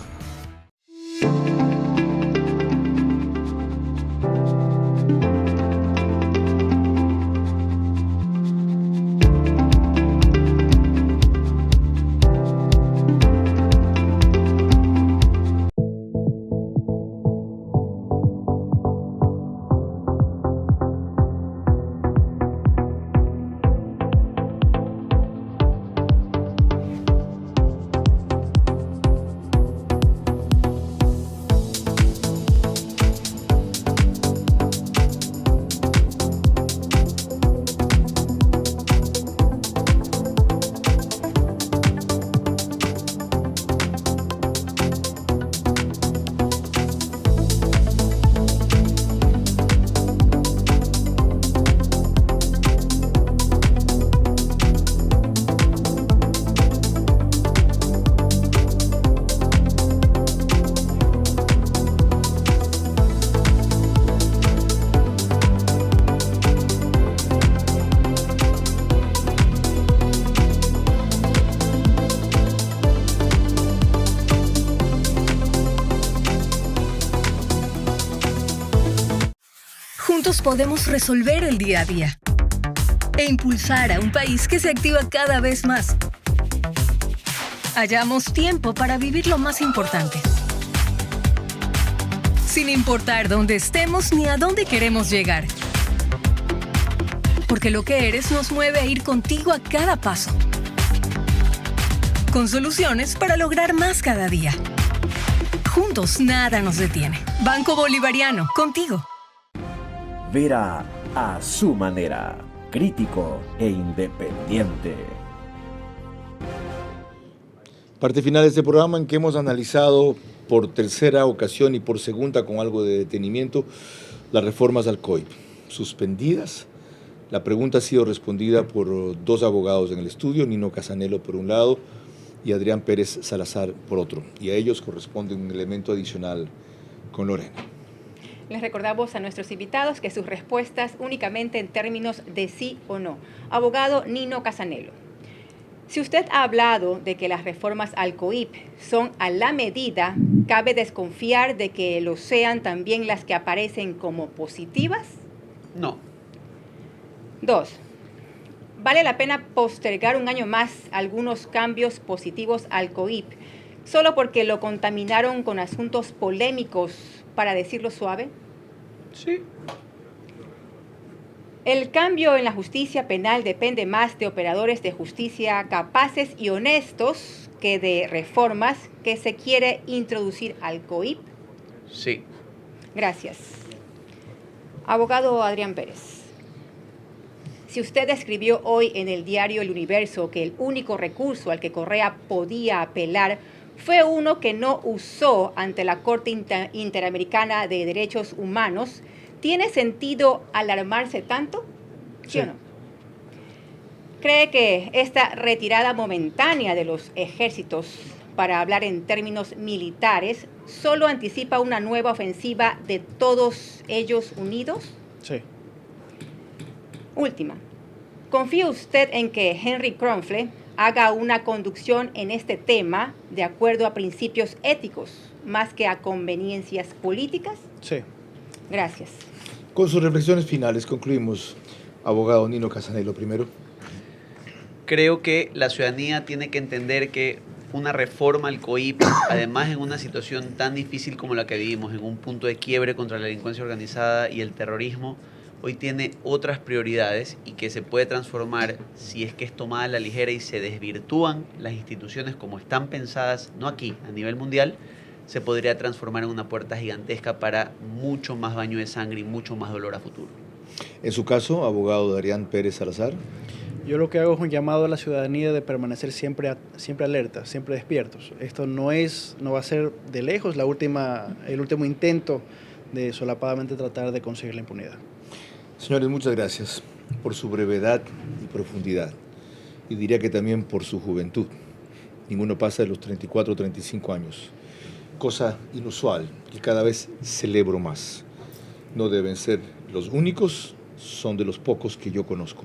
Juntos podemos resolver el día a día e impulsar a un país que se activa cada vez más. Hallamos tiempo para vivir lo más importante, sin importar dónde estemos ni a dónde queremos llegar. Porque lo que eres nos mueve a ir contigo a cada paso, con soluciones para lograr más cada día. Juntos nada nos detiene. Banco Bolivariano, contigo. Vera a su manera, crítico e independiente. Parte final de este programa en que hemos analizado por tercera ocasión y por segunda con algo de detenimiento las reformas al COIP, suspendidas. La pregunta ha sido respondida por dos abogados en el estudio, Nino Casanelo por un lado y Adrián Pérez Salazar por otro, y a ellos corresponde un elemento adicional con Lorena. Les recordamos a nuestros invitados que sus respuestas únicamente en términos de sí o no. Abogado Nino Casanelo, si usted ha hablado de que las reformas al COIP son a la medida, ¿cabe desconfiar de que lo sean también las que aparecen como positivas? No. 2. ¿Vale la pena postergar un año más algunos cambios positivos al COIP solo porque lo contaminaron con asuntos polémicos, para decirlo suave? Sí. El cambio en la justicia penal depende más de operadores de justicia capaces y honestos que de reformas que se quiere introducir al COIP. Sí. Gracias. Abogado Adrián Pérez, si usted escribió hoy en el diario El Universo que el único recurso al que Correa podía apelar fue uno que no usó ante la Corte Interamericana de Derechos Humanos, ¿tiene sentido alarmarse tanto? ¿Sí o no? ¿Cree que esta retirada momentánea de los ejércitos, para hablar en términos militares, solo anticipa una nueva ofensiva de todos ellos unidos? Sí. Última. ¿Confía usted en que Henry Kronfle haga una conducción en este tema de acuerdo a principios éticos, más que a conveniencias políticas? Sí. Gracias. Con sus reflexiones finales concluimos. Abogado Nino Casanelo primero. Creo que la ciudadanía tiene que entender que una reforma al COIP, además en una situación tan difícil como la que vivimos, en un punto de quiebre contra la delincuencia organizada y el terrorismo, hoy tiene otras prioridades y que se puede transformar si es que es tomada a la ligera y se desvirtúan las instituciones como están pensadas, no aquí, a nivel mundial, se podría transformar en una puerta gigantesca para mucho más baño de sangre y mucho más dolor a futuro. En su caso, abogado Adrián Pérez Salazar. Yo lo que hago es un llamado a la ciudadanía de permanecer siempre alerta, siempre despiertos. Esto no va a ser de lejos el último intento de solapadamente tratar de conseguir la impunidad. Señores, muchas gracias por su brevedad y profundidad. Y diría que también por su juventud. Ninguno pasa de los 34 o 35 años. Cosa inusual que cada vez celebro más. No deben ser los únicos, son de los pocos que yo conozco.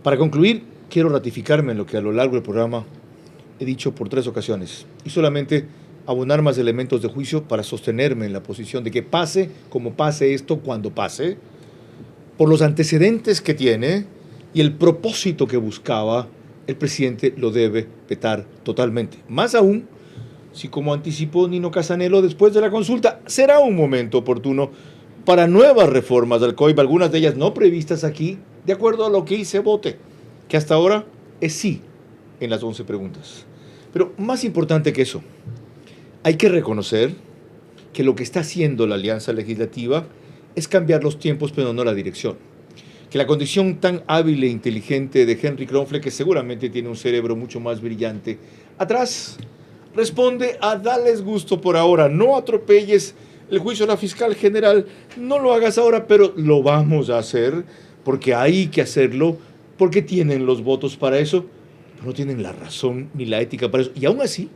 Para concluir, quiero ratificarme en lo que a lo largo del programa he dicho por 3 ocasiones y solamente abonar más elementos de juicio para sostenerme en la posición de que pase como pase esto cuando pase, por los antecedentes que tiene y el propósito que buscaba, el presidente lo debe vetar totalmente. Más aún, si como anticipó Nino Casanelo después de la consulta, será un momento oportuno para nuevas reformas al COIP, algunas de ellas no previstas aquí, de acuerdo a lo que hice vote, que hasta ahora es sí en las 11 preguntas. Pero más importante que eso, hay que reconocer que lo que está haciendo la Alianza Legislativa es cambiar los tiempos, pero no la dirección. Que la condición tan hábil e inteligente de Henry Kronfle, que seguramente tiene un cerebro mucho más brillante, atrás responde a darles gusto por ahora, no atropelles el juicio a la fiscal general, no lo hagas ahora, pero lo vamos a hacer porque hay que hacerlo, porque tienen los votos para eso, pero no tienen la razón ni la ética para eso. Y aún así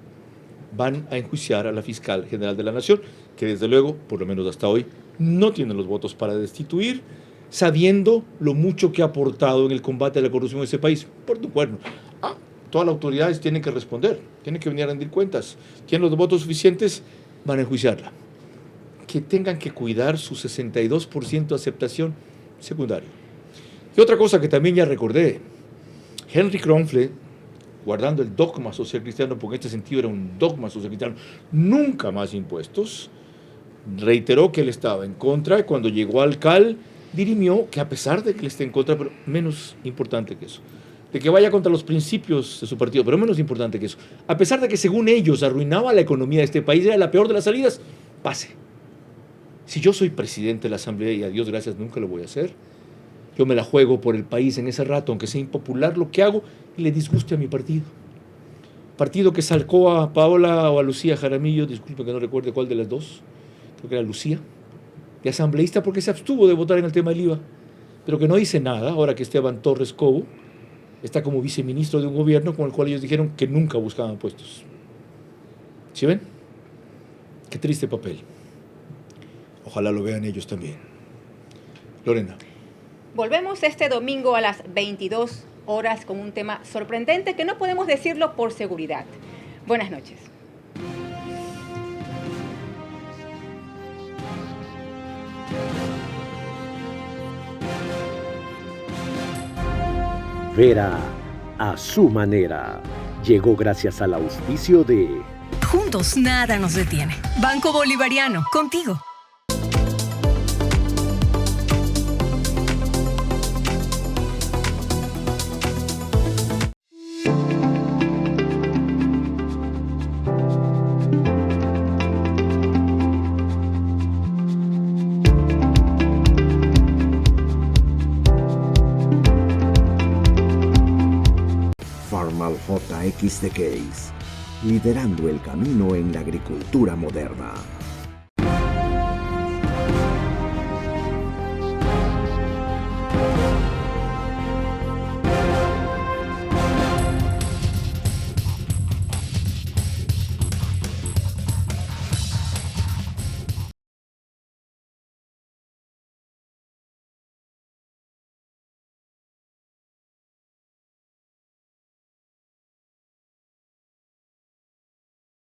van a enjuiciar a la fiscal general de la Nación, que desde luego, por lo menos hasta hoy, no tiene los votos para destituir, sabiendo lo mucho que ha aportado en el combate a la corrupción en ese país. Por tu cuerno. Todas las autoridades tienen que responder, tienen que venir a rendir cuentas. Tienen los votos suficientes, van a enjuiciarla. que tengan que cuidar su 62% de aceptación secundario. Y otra cosa que también ya recordé, Henry Kronfle, guardando el dogma social cristiano, porque en este sentido era un dogma social cristiano, nunca más impuestos, reiteró que él estaba en contra, y cuando llegó al CAL, dirimió que a pesar de que él esté en contra, pero menos importante que eso, de que vaya contra los principios de su partido, pero menos importante que eso, a pesar de que según ellos arruinaba la economía de este país, era la peor de las salidas, pase. Si yo soy presidente de la Asamblea, y a Dios gracias nunca lo voy a hacer, yo me la juego por el país en ese rato, aunque sea impopular lo que hago y le disguste a mi partido. Partido que sacó a Paola o a Lucía Jaramillo, disculpen que no recuerde cuál de las dos, creo que era Lucía, de asambleísta porque se abstuvo de votar en el tema del IVA, pero que no dice nada ahora que Esteban Torres Cobo está como viceministro de un gobierno con el cual ellos dijeron que nunca buscaban puestos. ¿Sí ven? Qué triste papel. Ojalá lo vean ellos también. Lorena. Volvemos este domingo a las 22 horas con un tema sorprendente que no podemos decirlo por seguridad. Buenas noches. Vera a su manera. Llegó gracias al auspicio de... Juntos nada nos detiene. Banco Bolivariano, contigo. Farmal JX The Case, liderando el camino en la agricultura moderna.